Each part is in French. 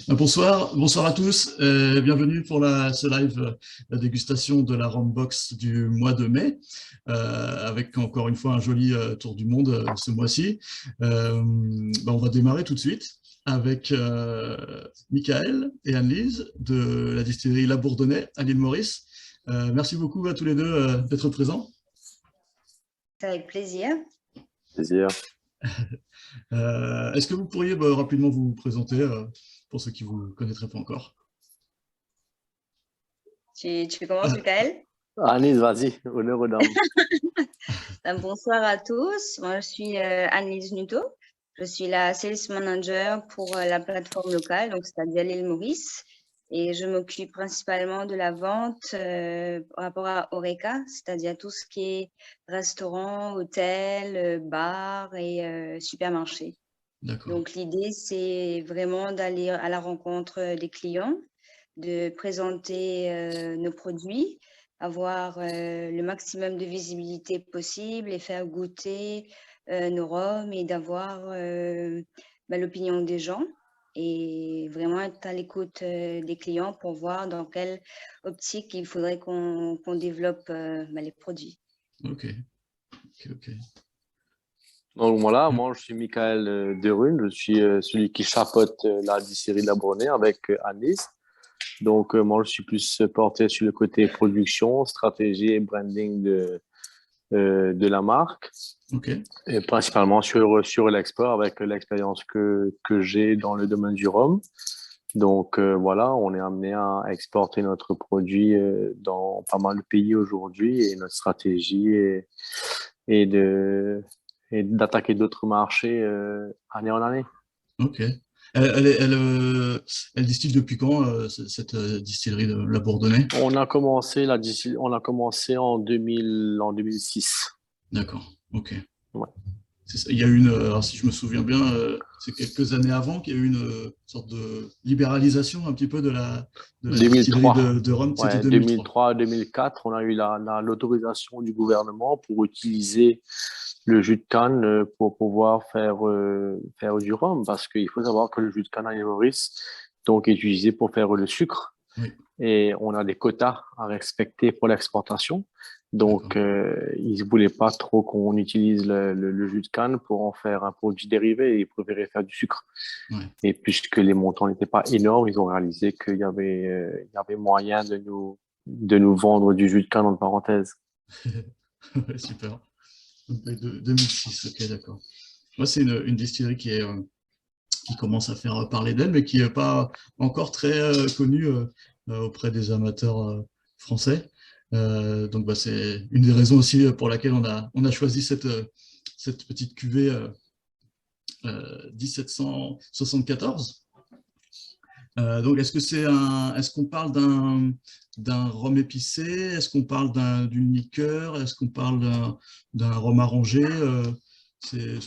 Bonsoir à tous. Bienvenue pour ce live, la dégustation de la Rombox du mois de mai, avec encore une fois un joli tour du monde ce mois-ci. On va démarrer tout de suite avec Michael et Anne-Lise de la distillerie La Bourdonnais à l'île Maurice. Merci beaucoup à tous les deux d'être présents. Avec plaisir. Plaisir. Est-ce que vous pourriez rapidement vous présenter pour ceux qui ne vous connaîtraient pas encore? Tu commences, Michael? Anne-Lise, vas-y, honneur aux dames. Bonsoir à tous. Moi, je suis Anne-Lise Nuto. Je suis la Sales Manager pour la plateforme locale, donc c'est-à-dire l'île Maurice. Et je m'occupe principalement de la vente par rapport à Horeca, c'est-à-dire tout ce qui est restaurant, hôtel, bar et supermarché. Donc, l'idée, c'est vraiment d'aller à la rencontre des clients, de présenter nos produits, avoir le maximum de visibilité possible et faire goûter nos rhums et d'avoir l'opinion des gens et vraiment être à l'écoute des clients pour voir dans quelle optique il faudrait qu'on développe les produits. Ok. Donc voilà, moi je suis Michael Derune, je suis celui qui chapeaute la distillerie de La Bourdonnais avec Anne-Lise. Donc moi je suis plus porté sur le côté production, stratégie et branding de la marque. Okay. Et principalement sur l'export avec l'expérience que j'ai dans le domaine du rhum. Donc voilà, on est amené à exporter notre produit dans pas mal de pays aujourd'hui et notre stratégie est d'attaquer d'autres marchés année en année. Ok. Elle distille depuis quand cette distillerie de La Bourdonnais? On a commencé en 2006. D'accord. Ok. Ouais. Il y a eu alors si je me souviens bien, c'est quelques années avant qu'il y a eu une sorte de libéralisation un petit peu de la 2003. distillerie de rhum. Ouais, c'était 2003. 2003-2004, on a eu l'autorisation du gouvernement pour utiliser le jus de canne pour pouvoir faire du rhum, parce qu'il faut savoir que le jus de canne à l'île Maurice donc, est utilisé pour faire le sucre. Oui. Et on a des quotas à respecter pour l'exportation. Donc, ils ne voulaient pas trop qu'on utilise le jus de canne pour en faire un produit dérivé. Ils préféraient faire du sucre. Ouais. Et puisque les montants n'étaient pas énormes, ils ont réalisé qu'il y avait moyen de nous vendre du jus de canne, en parenthèse. Ouais, super. 2006, ok, d'accord. Moi, c'est une distillerie qui commence à faire parler d'elle, mais qui n'est pas encore très connue auprès des amateurs français. Donc, c'est une des raisons aussi pour laquelle on a choisi cette petite cuvée 1774. Donc, est-ce qu'on parle d'un rhum épicé? Est-ce qu'on parle d'une liqueur? Est-ce qu'on parle d'un rhum arrangé?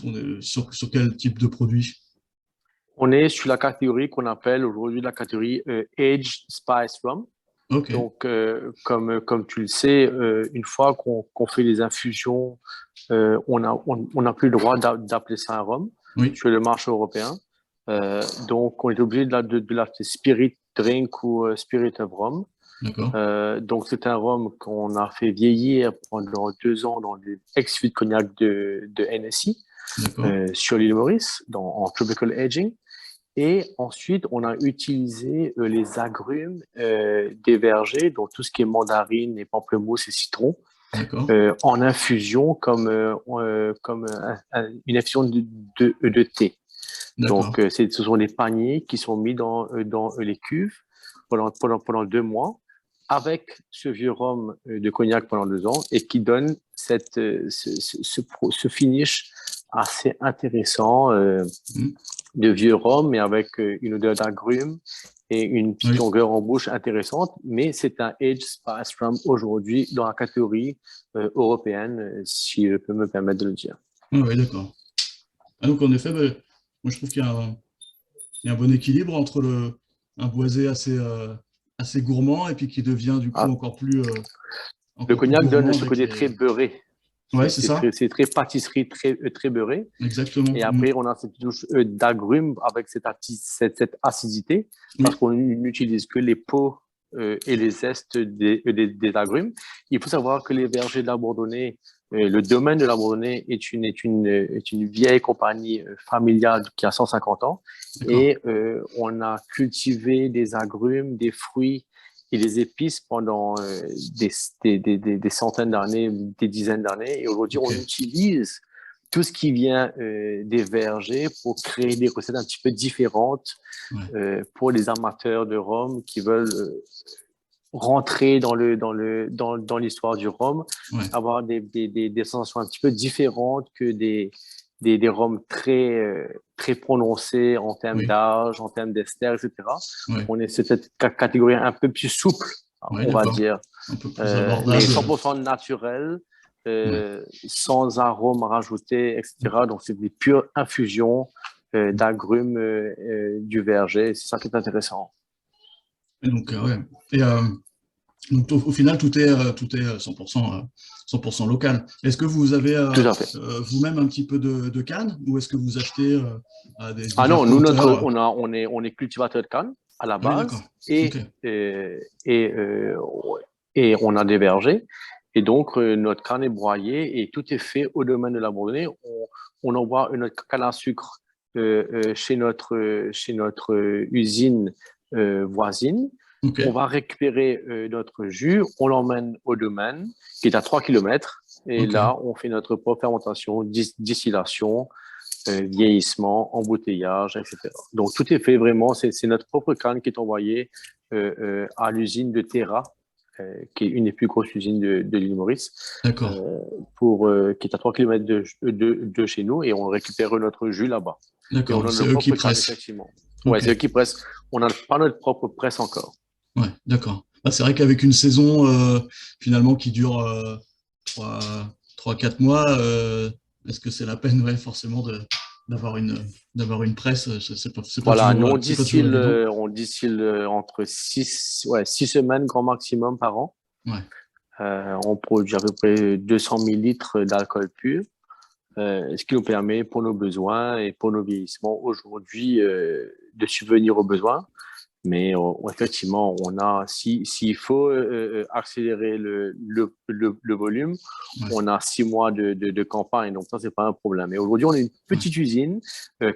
On est sur quel type de produit? On est sur la catégorie qu'on appelle aujourd'hui la catégorie Aged Spice Rum. Okay. Donc, comme tu le sais, une fois qu'on fait les infusions, on n'a plus le droit d'appeler ça un rhum sur le marché européen. Donc, on est obligé de l'appeler spirit drink ou spirit of rum. Donc, c'est un rhum qu'on a fait vieillir pendant 2 ans dans des ex-fûts de cognac de NSI sur l'île Maurice, en tropical aging. Et ensuite, on a utilisé les agrumes des vergers, donc tout ce qui est mandarine, et pamplemousse et citron, en infusion comme une infusion de thé. Donc, ce sont des paniers qui sont mis dans les cuves pendant 2 mois avec ce vieux rhum de cognac pendant 2 ans et qui donne ce finish assez intéressant de vieux rhum, mais avec une odeur d'agrumes et une petite longueur en bouche intéressante. Mais c'est un Aged Spice Rum aujourd'hui dans la catégorie européenne, si je peux me permettre de le dire. Oui, d'accord. Donc, en effet, moi, je trouve qu'il y a un bon équilibre entre un boisé assez gourmand et puis qui devient du coup encore plus le cognac gourmand donne ce côté très beurré. Ouais, c'est ça. C'est très pâtisserie, très beurré. Exactement. Et après, on a cette touche d'agrumes avec cette acidité, parce qu'on n'utilise que les peaux et les zestes des agrumes. Il faut savoir que les vergers de la Bourdonnais, le domaine de la Bourdonnais est une vieille compagnie familiale qui a 150 ans. Et on a cultivé des agrumes, des fruits et des épices pendant des centaines d'années, des dizaines d'années. Et aujourd'hui, on utilise tout ce qui vient des vergers pour créer des recettes un petit peu différentes pour les amateurs de rhum qui veulent rentrer dans l'histoire du rhum, avoir des sensations un petit peu différentes que des rhums très prononcés en termes d'âge, en termes d'ester, etc. On est cette catégorie un peu plus souple, on va dire, un peu plus abordable. mais 100% naturel, sans arômes rajoutés, etc. Donc, c'est des pures infusions d'agrumes du verger. C'est ça qui est intéressant. Et donc, donc au final, tout est 100% local. Est-ce que vous avez vous-même un petit peu de canne, ou est-ce que vous achetez à des non, nous, on est cultivateur de canne à la base, et on a des vergers. Et donc, notre canne est broyée et tout est fait au domaine de la Bourdonnais. On envoie notre canne à sucre chez notre usine voisine. On va récupérer notre jus, on l'emmène au domaine qui est à 3 km. Et là, on fait notre propre fermentation, distillation, vieillissement, embouteillage, etc. Donc, tout est fait vraiment. C'est notre propre canne qui est envoyée à l'usine de Terra, qui est une des plus grosses usines de l'île Maurice, qui est à 3 km de chez nous, et on récupère notre jus là-bas. D'accord, c'est eux qui pressent. Ouais, c'est eux qui pressent. On n'a pas notre propre presse encore. Ouais, d'accord. C'est vrai qu'avec une saison finalement qui dure 3-4 mois, est-ce que c'est la peine forcément d'avoir une presse? C'est pas voilà, toujours, nous on distille entre 6 semaines grand maximum par an. On produit à peu près 200 000 litres d'alcool pur, ce qui nous permet pour nos besoins et pour nos vieillissements aujourd'hui de subvenir aux besoins. Mais effectivement, on a, s'il faut accélérer le volume, on a 6 mois de campagne, donc ça, c'est pas un problème. Et aujourd'hui, on est une petite usine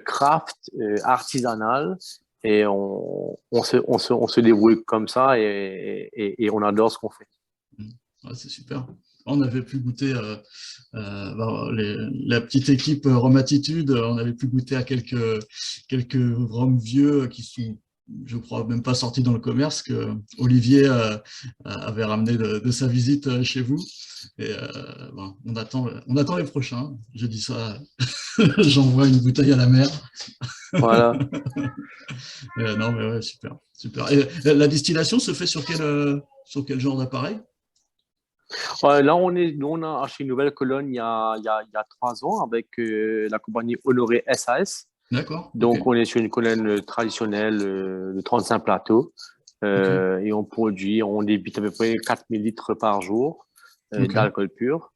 craft, artisanale, et on se débrouille comme ça, et on adore ce qu'on fait. C'est super. On avait pu goûter, la petite équipe Rhomatitude, on avait pu goûter à quelques rhums vieux qui sont, je crois, même pas sortis dans le commerce, que Olivier avait ramené de sa visite chez vous. Et on attend les prochains. Je dis ça, j'envoie une bouteille à la mer. Voilà. Non, mais ouais, super, super. Et la distillation se fait sur quel genre d'appareil? Là, on a acheté une nouvelle colonne il y a 3 ans avec la compagnie Honoré SAS. D'accord. Donc, on est sur une colonne traditionnelle de 35 plateaux et on débite à peu près 4000 litres par jour d'alcool pur.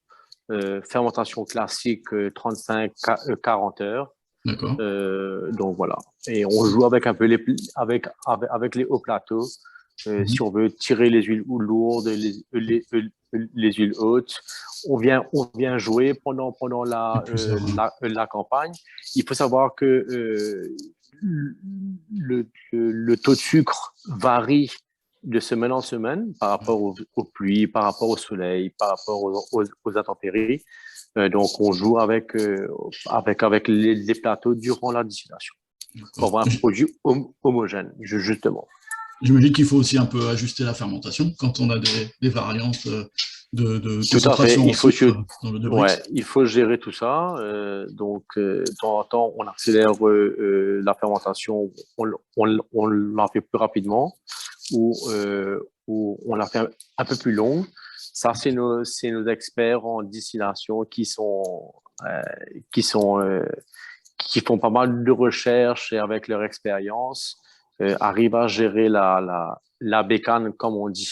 Fermentation classique 35-40 heures. D'accord. Donc, voilà. Et on joue avec un peu avec les hauts plateaux. Si on veut tirer les huiles lourdes, les huiles hautes, on vient jouer pendant la campagne. Il faut savoir que le taux de sucre varie de semaine en semaine par rapport aux pluies, par rapport au soleil, par rapport aux intempéries. Donc, on joue avec les plateaux durant la distillation pour avoir un produit homogène, justement. J'imagine qu'il faut aussi un peu ajuster la fermentation quand on a des variantes de concentration en sucre dans le Debrix. Il faut gérer tout ça. Donc, de temps en temps, on accélère la fermentation, on la fait plus rapidement, ou on la fait un peu plus longue. Ça, c'est nos experts en distillation qui font pas mal de recherches, et avec leur expérience, arrivent à gérer la bécane, comme on dit.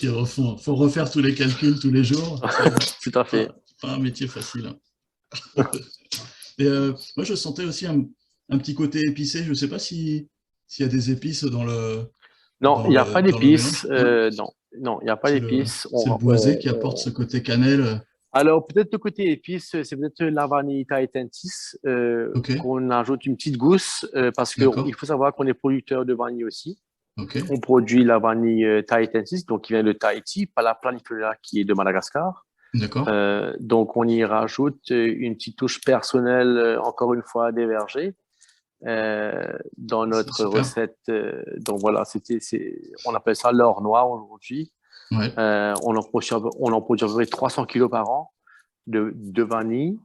Il faut refaire tous les calculs tous les jours. Tout à fait. Pas un métier facile. Et moi, je sentais aussi un petit côté épicé. Je ne sais pas s'il y a des épices dans Non, il n'y a pas dans le d'épices. mélange. Non, Non, non, il n'y a pas d'épices. c'est le boisé qui apporte ce côté cannelle. Alors, peut-être le côté épice, c'est peut-être la vanille Tahitiensis Ok, qu'on ajoute une petite gousse parce qu'il d'accord. faut savoir qu'on est producteur de vanille aussi. Ok, On produit la vanille Tahitiensis, donc qui vient de Tahiti, pas la planifera qui est de Madagascar. d'accord. Donc, on y rajoute une petite touche personnelle, encore une fois, des vergers dans C'est notre super. recette. Donc, voilà, on appelle ça l'or noir aujourd'hui. Ouais, On en produit à peu près 300 kilos par an de vanille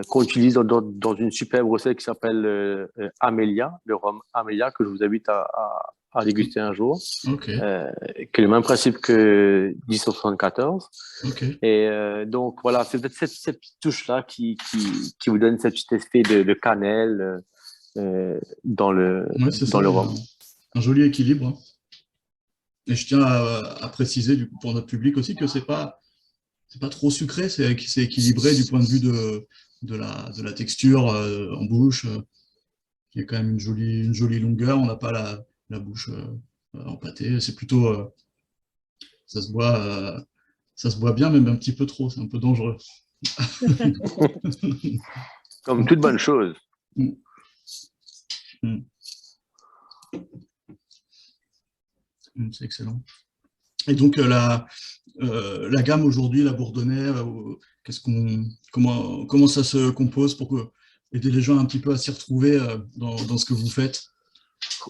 qu'on utilise dans une superbe recette qui s'appelle Amelia, le rhum Amelia, que je vous invite à déguster un jour, ok, qui est le même principe que 1074. ok. Et donc, voilà, c'est peut-être cette petite touche-là qui vous donne cette petit effet de cannelle dans Ouais, c'est ça. le Il y a rhum. un joli équilibre, hein. Et je tiens à préciser du coup, pour notre public aussi que c'est pas trop sucré, c'est équilibré du point de vue de la texture en bouche. Il y a quand même une jolie longueur. On n'a pas la bouche empâtée. C'est plutôt ça se boit ça se boit bien, même un petit peu trop. C'est un peu dangereux. Comme toute bonne chose. Mm, mm, c'est excellent. Et donc la gamme aujourd'hui, la Bourdonnais, comment ça se compose pour aider les gens un petit peu à s'y retrouver dans ce que vous faites?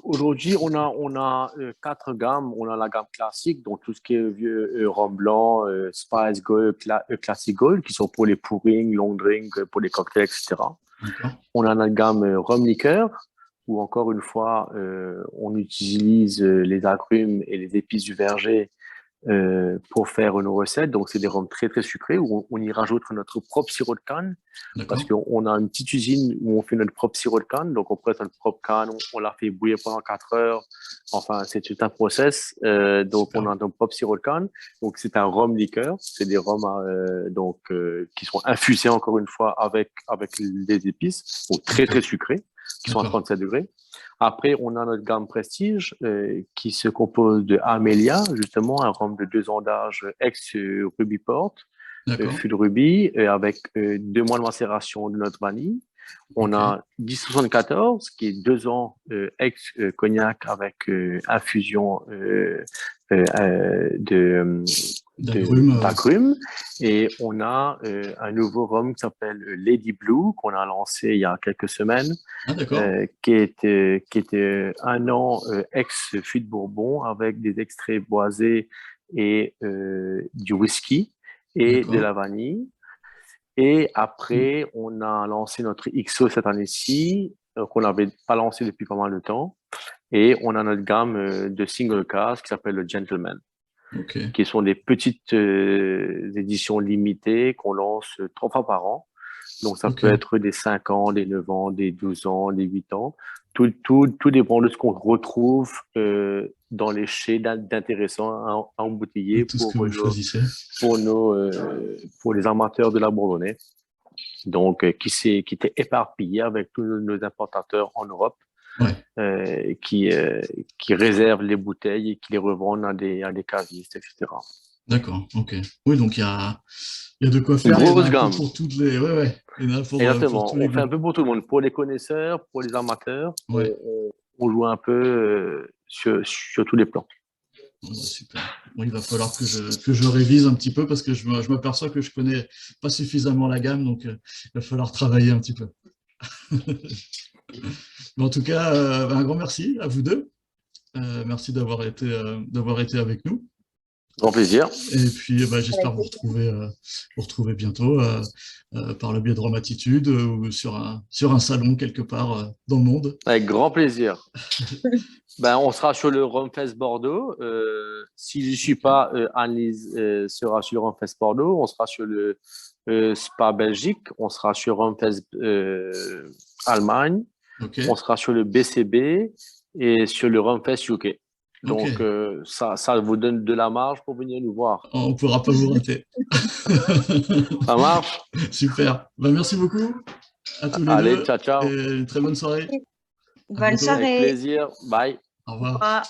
Aujourd'hui, on a quatre gammes. On a la gamme classique, donc tout ce qui est vieux rhum blanc, Spice Gold, Classic Gold, qui sont pour les pourrings, long drink, pour les cocktails, etc. On a la gamme rhum liqueur, où encore une fois, on utilise les agrumes et les épices du verger pour faire une recette. Donc, c'est des rhums très, très sucrés où on y rajoute notre propre sirop de canne parce qu'on a une petite usine où on fait notre propre sirop de canne. Donc, on presse notre propre canne, on la fait bouillir pendant 4 heures. Enfin, c'est tout un process. Donc, Super. on a notre propre sirop de canne. Donc, c'est un rhum liqueur. C'est des rhums qui sont infusés encore une fois avec des épices, donc très, très sucrés, qui sont à 37 degrés. Après, on a notre gamme Prestige qui se compose de Amelia, justement, un rhum de 2 ans d'âge ex-Ruby Port, fût de rubis, avec 2 mois de macération de notre vanille. On a 1074, qui est 2 ans ex-cognac avec infusion d'agrumes. Et on a un nouveau rhum qui s'appelle Lady Blue, qu'on a lancé il y a quelques semaines, qui était 1 an ex-fût de Bourbon avec des extraits boisés et du whisky et de la vanille. Et après, on a lancé notre XO cette année-ci, qu'on n'avait pas lancé depuis pas mal de temps. Et on a notre gamme de single cask qui s'appelle le Gentleman, qui sont des petites éditions limitées qu'on lance 3 fois par an. Donc, ça peut être des 5 ans, des 9 ans, des 12 ans, des 8 ans. Tout dépend de ce qu'on retrouve dans les chais d'intéressants à embouteiller pour les amateurs de la Bourdonnais. Donc, qui était éparpillé avec tous nos importateurs en Europe, qui réservent les bouteilles et qui les revendent à des cavistes, etc. D'accord, ok. Oui, donc il y a de quoi faire. Une grosse gamme. Pour toutes les. Exactement. On fait un peu pour tout le monde. Pour les connaisseurs, pour les amateurs, on joue un peu sur tous les plans. Super. Bon, il va falloir que je révise un petit peu parce que je m'aperçois que je connais pas suffisamment la gamme, donc il va falloir travailler un petit peu. Mais en tout cas, un grand merci à vous deux. Merci d'avoir été avec nous. Grand plaisir. Et puis, j'espère vous retrouver bientôt par le biais de Rome Attitude ou sur un salon quelque part dans le monde. Avec grand plaisir. On sera sur le Rumfest Bordeaux. Si je ne suis pas, Annelise sera sur le Rumfest Bordeaux. On sera sur le Spa Belgique. On sera sur Rumfest Allemagne. On sera sur le BCB et sur le Rumfest UK. Donc, ça vous donne de la marge pour venir nous voir. On ne pourra pas vous rater. Ça marche? Super. Merci beaucoup à tous les deux. Allez, ciao, ciao. Et une très bonne soirée. Bonne soirée. Avec plaisir. Bye. Au revoir. Au revoir.